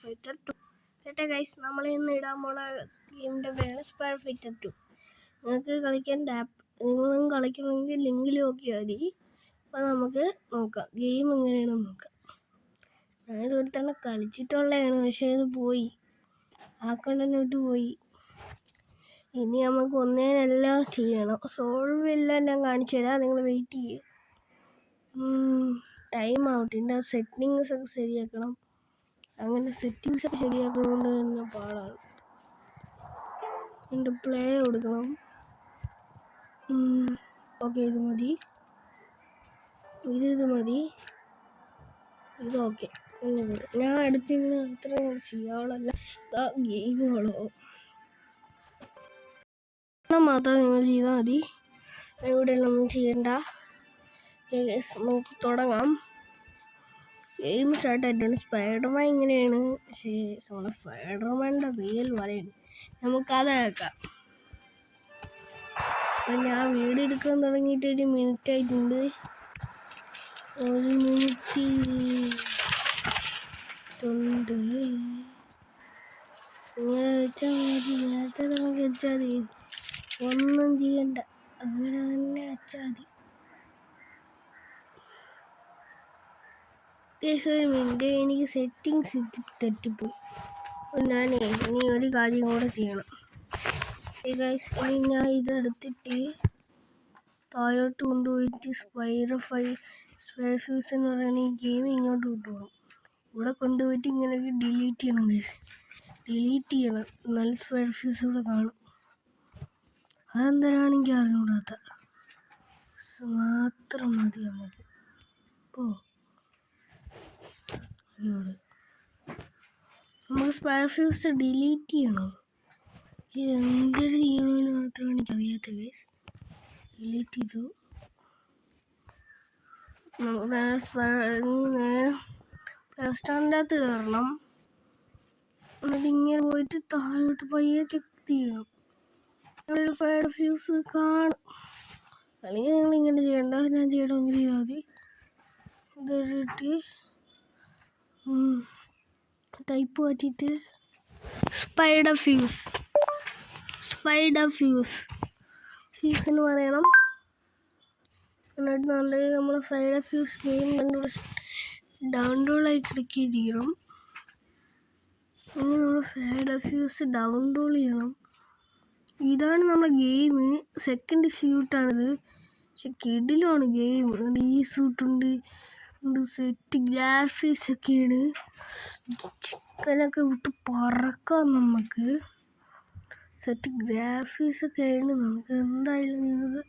Fighter 2. കേട്ടെ guys, നമ്മൾ ഇന്ന് ഇടാൻ പോണ ഗെയിമിൻ്റെ പേരാണ് സ്പൈഡർ ഫൈറ്റർ 2. നിങ്ങൾക്ക് കളിക്കാൻ നിങ്ങളും കളിക്കണമെങ്കിൽ ലിങ്കിൽ നോക്കിയാൽ മതി. അപ്പോൾ നമുക്ക് നോക്കാം ഗെയിം എങ്ങനെയാണെന്ന് നോക്കാം. ഞാനിതുവരെ തന്നെ കളിച്ചിട്ടുള്ളതാണ്, പക്ഷേ ഇത് പോയി, ആ കണ്ടന്റ് പോയി. ഇനി നമുക്ക് ഒന്നേനെല്ലാം ചെയ്യണം. സോൾവ് എല്ലാം ഞാൻ കാണിച്ചു തരാം, നിങ്ങൾ വെയിറ്റ് ചെയ്യും. ടൈം ആവട്ടെ, എൻ്റെ സെറ്റിങ്സ് ഒക്കെ ശരിയാക്കണം. അങ്ങനെ സെറ്റിങ്സ് ഒക്കെ ശരിയാക്കുന്നതുകൊണ്ട് തന്നെ പാടാണ്. എൻ്റെ പ്ലേ കൊടുക്കണം. ഓക്കെ, ഇത് മതി, ഇത് മതി, ഇത് ഓക്കെ. ഞാൻ അടുത്തിങ്ങനെ അത്ര ചെയ്യാവുള്ള ഗെയിമുകളോ മാത്രം നിങ്ങൾ ചെയ്താൽ മതി. ഇവിടെ ഒന്നും ചെയ്യണ്ട. നമുക്ക് തുടങ്ങാം. ഗെയിം സ്റ്റാർട്ട് ആയിട്ടുണ്ട്. സ്പൈഡർമാൻ ഇങ്ങനെയാണ്, പക്ഷേ നമ്മുടെ സ്പൈഡർമാൻ്റെ റിയൽ വരെയാണ്. നമുക്കത് കേൾക്കാം. അപ്പം ഞാൻ വീഡിയോ എടുക്കാൻ തുടങ്ങിയിട്ട് 1 മിനിറ്റ് ആയിട്ടുണ്ട്. 1 മിനിറ്റ് ഉണ്ട്. ഇങ്ങനെ വെച്ചാൽ മതി, നേരത്തെ നമുക്ക് വെച്ചാൽ മതി, ഒന്നും ചെയ്യണ്ട, അങ്ങനെ തന്നെ വെച്ചാൽ മതി. ഒരു മിനിറ്റ്, എനിക്ക് സെറ്റിങ്സ് തെറ്റിപ്പോയി. ഞാൻ ഇനി ഒരു കാര്യം കൂടെ ചെയ്യണം. ഇനി ഞാൻ ഇതെടുത്തിട്ട് താഴോട്ട് കൊണ്ടുപോയിട്ട് സ്പൈഡർ ഫ്യൂസ് എന്ന് പറയുന്ന ഈ ഗെയിം ഇങ്ങോട്ട് കൊണ്ടുപോകണം. ഇവിടെ കൊണ്ടുപോയിട്ട് ഇങ്ങനെ ഡിലീറ്റ് ചെയ്യണം ഗൈസ്, ഡിലീറ്റ് ചെയ്യണം. നല്ല സ്പൈഡർ ഫ്യൂസ് ഇവിടെ കാണും. അതെന്തിനാണ് എനിക്ക് അറിഞ്ഞുകൂടാത്ത മാത്രം മതി നമുക്ക്. ഇപ്പോൾ നമുക്ക് സ്പൈഡർ ഫ്യൂസ് ഡിലീറ്റ് ചെയ്യണം. എന്തൊരു ചെയ്യണമെന്ന് മാത്രമാണ് എനിക്കറിയാത്ത ഗൈസ്. ഡിലീറ്റ് ചെയ്തു. പ്ലേ സ്റ്റോറിൻ്റെ അകത്ത് കയറണം. എന്നിട്ട് ഇങ്ങനെ പോയിട്ട് താഴോട്ട് പയ്യെ ചെക്ക് ചെയ്യണം. ഇവിടെ സ്പൈഡർ ഫ്യൂസ് കാണും. അല്ലെങ്കിൽ നിങ്ങൾ ഇങ്ങനെ ചെയ്യണ്ട, ഞാൻ ചെയ്യണമെങ്കിൽ ചെയ്താൽ മതി. ഇതെടുത്തിട്ട് ടൈപ്പ് മാറ്റിയിട്ട് സ്പൈഡർ ഫ്യൂസ് എന്ന് പറയണം. എന്നിട്ട് നമ്മൾ സ്പൈഡർ ഫ്യൂസ് ഗെയിം ഡൗൺലോഡായി ക്ലിക്ക് ചെയ്യണം. ഇനി നമ്മൾ സ്പൈഡർ ഫ്യൂസ് ഡൗൺലോഡ് ചെയ്യണം. ഇതാണ് നമ്മുടെ ഗെയിം. സെക്കൻഡ് സ്യൂട്ടാണിത്, പക്ഷെ കിടിലാണ് ഗെയിം. ഈ സൂട്ടുണ്ട്, സെറ്റ് ഗ്രാഫിക്സ് ഒക്കെയാണ്. ചിക്കനൊക്കെ വിട്ട് പറക്കാം നമുക്ക്. സെറ്റ് ഗ്രാഫിക്സ് ഒക്കെയാണ്. നമുക്ക് എന്തായാലും നിങ്ങൾക്ക്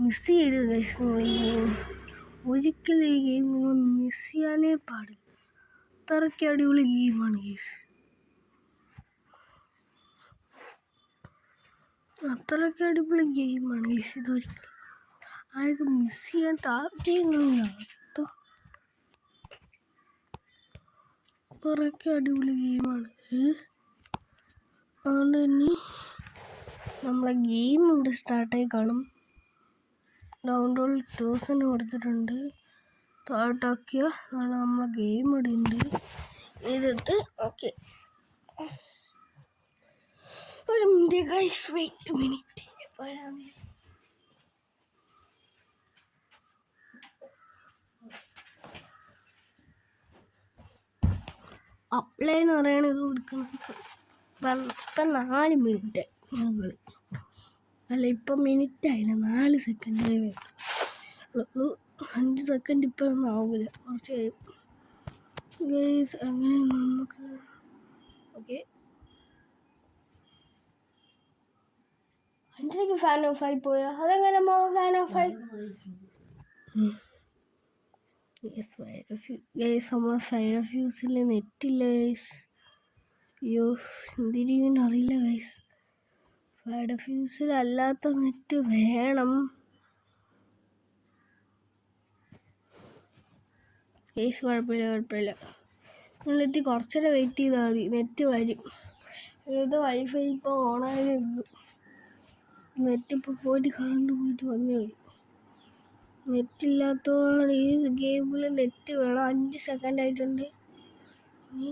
മിസ് ചെയ്യരുത് ഗൈസ്. നിങ്ങൾ ഈ ഗെയിം ഒരിക്കലും ഈ ഗെയിം നിങ്ങൾ മിസ് ചെയ്യാനേ പാടില്ല. അത്രയ്ക്ക് അടിപൊളി ഗെയിമാണ് ഗൈസ്, അത്രയ്ക്ക് അടിപൊളി ഗെയിമാണ് ഗൈസ്. ഇതൊരിക്കലും ആർക്കും മിസ് ചെയ്യാൻ താല്പര്യങ്ങളില്ലാത്ത അത്രയ്ക്ക് അടിപൊളി ഗെയിമാണ്. അതുകൊണ്ട് തന്നെ നമ്മളെ ഗെയിം ഇവിടെ സ്റ്റാർട്ടായി കാണും. ഡൗൺലോഡ് 2000 കൊടുത്തിട്ടുണ്ട്. താഴോട്ടാക്കിയ നമ്മളെ ഗെയിം ഇവിടെ ഉണ്ട്. ഇതെടുത്ത് ഓക്കെ. ഒരു minute guys, wait minute. Apply എന്ന് പറയണത് ഇത് കൊടുക്കണം. ഇപ്പം 4 മിനിറ്റ് ഞങ്ങൾ അല്ല, ഇപ്പം മിനിറ്റ് ആയില്ല, 4 സെക്കൻഡ് ഉള്ളൂ. 5 സെക്കൻഡ് ഇപ്പം ആവില്ല, കുറച്ച് കഴിയും ഗൈസ്. അങ്ങനെ നമുക്ക് ഓക്കെ. എനിക്ക് ഫാൻ ഓഫ് ആയി പോയാ അതെങ്ങനെ ഫാൻ ഓഫ് ആയി? നമ്മളെ സ്പൈഡർ ഫ്യൂസിൽ നെറ്റില്ല ഗൈസ്. അയ്യോ, എന്തിരിക്കും അറിയില്ല ഗൈസ്. സ്പൈഡർ ഫ്യൂസിൽ അല്ലാത്ത നെറ്റ് വേണം ഗൈസ്. കുഴപ്പമില്ല. നെറ്റ് കുറച്ചുകൂടെ വെയിറ്റ് ചെയ്താൽ മതി, നെറ്റ് വരും. ഇത് വൈഫൈ ഇപ്പോൾ ഓണായതേ ഉള്ളൂ. നെറ്റ് ഇപ്പോൾ പോയിട്ട് കറണ്ട് പോയിട്ട് വന്നേ ഉള്ളൂ. നെറ്റില്ലാത്തതുകൊണ്ട് ഈ ഗെയിമിൽ നെറ്റ് വേണം. 5 സെക്കൻഡ് ആയിട്ടുണ്ട്. ഇനി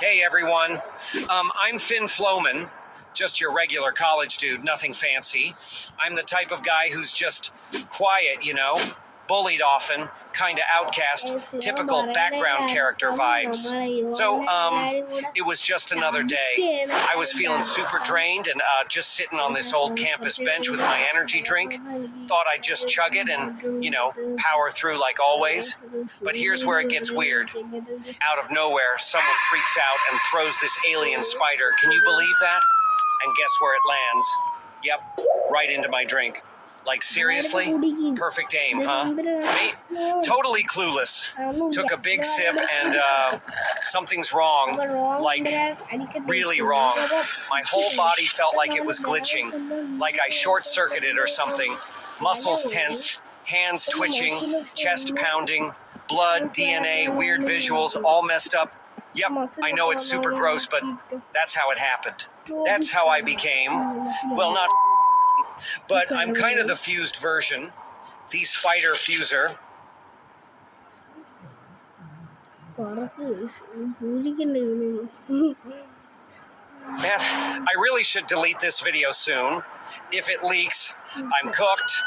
Hey everyone, I'm Finn Floman, just your regular college dude, nothing fancy. I'm the type of guy who's just quiet, bullied often, kinda outcast, typical background character vibes. So, it was just another day. I was feeling super drained and just sitting on this old campus bench with my energy drink. Thought I'd just chug it and, power through like always. But here's where it gets weird. Out of nowhere, someone freaks out and throws this alien spider. Can you believe that? And guess where it lands? Yep, right into my drink. Like, seriously? Perfect aim, huh? Me? Totally clueless. Took a big sip and, something's wrong. Like, really wrong. My whole body felt like it was glitching. Like I short-circuited or something. Muscles tense, hands twitching, chest pounding, blood, DNA, weird visuals, all messed up. Yep, I know it's super gross, but that's how it happened. That's how I became, well, not, but I'm kind of the fused version, the spider fuser. Man, I really should delete this video soon. If it leaks, I'm cooked.